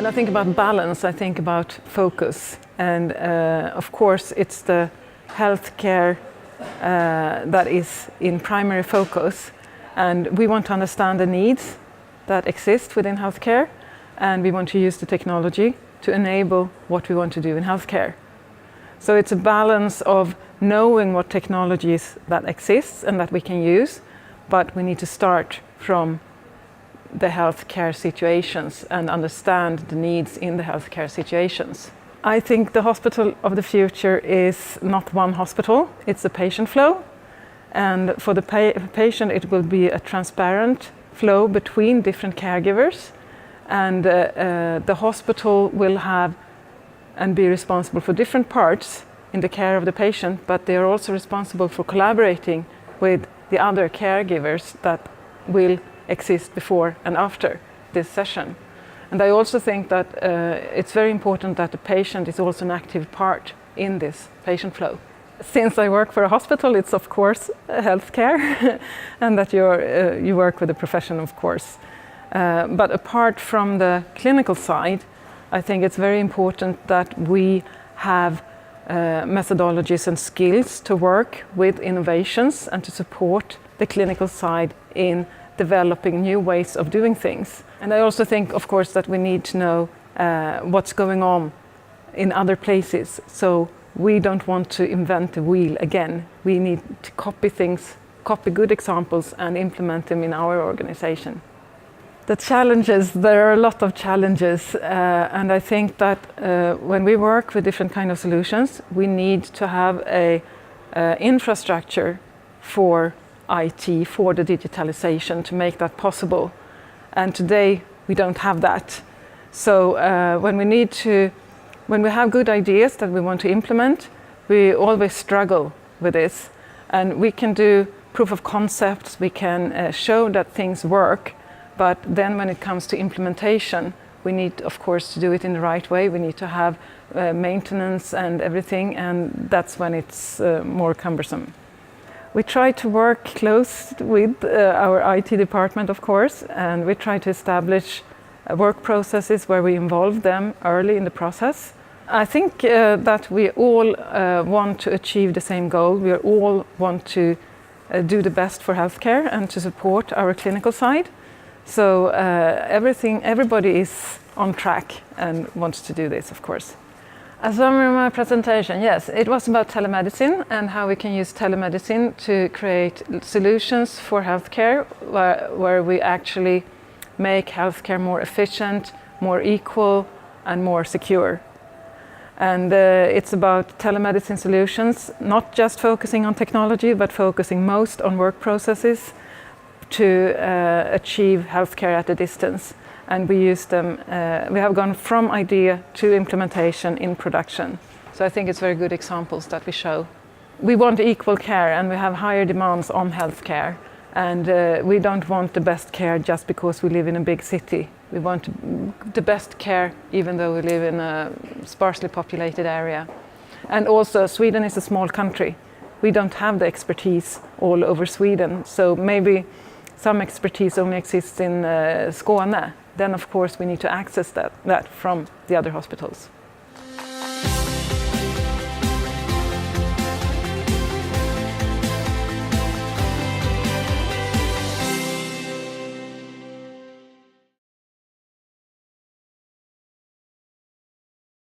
I think about balance, I think about focus. And of course, it's the healthcare that is in primary focus. And we want to understand the needs that exist within healthcare. And we want to use the technology to enable what we want to do in healthcare. So it's a balance of knowing what technologies that exists and that we can use, but we need to start from the healthcare situations and understand the needs in the healthcare situations. I think the hospital of the future is not one hospital, it's a patient flow. And for the patient it will be a transparent flow between different caregivers. And the hospital will have and be responsible for different parts in the care of the patient, but they are also responsible for collaborating with the other caregivers that will exist before and after this session. And I also think that it's very important that the patient is also an active part in this patient flow. Since I work for a hospital, it's of course healthcare and that you work with a profession, of course. But apart from the clinical side, I think it's very important that we have methodologies and skills to work with innovations and to support the clinical side in developing new ways of doing things. And I also think, of course, that we need to know what's going on in other places. So we don't want to invent the wheel again. We need to copy things, copy good examples and implement them in our organization. The challenges, there are a lot of challenges, and I think that when we work with different kind of solutions, we need to have a infrastructure for IT, for the digitalization, to make that possible. And today we don't have that. So when we have good ideas that we want to implement, we always struggle with this. And we can do proof of concepts, we can show that things work, but then when it comes to implementation, we need, of course, to do it in the right way. We need to have maintenance and everything, and that's when it's more cumbersome. We try to work close with our IT department, of course, and we try to establish work processes where we involve them early in the process. I think that we all want to achieve the same goal. We all want to do the best for healthcare and to support our clinical side. So everybody is on track and wants to do this, of course. A summary of my presentation, yes, it was about telemedicine and how we can use telemedicine to create solutions for healthcare where we actually make healthcare more efficient, more equal and more secure. And it's about telemedicine solutions, not just focusing on technology, but focusing most on work processes to achieve healthcare at a distance. And we use them, we have gone from idea to implementation in production. So I think it's very good examples that we show. We want equal care and we have higher demands on healthcare. And we don't want the best care just because we live in a big city. We want the best care even though we live in a sparsely populated area. And also Sweden is a small country. We don't have the expertise all over Sweden. So maybe some expertise only exists in Skåne. Then of course we need to access that from the other hospitals.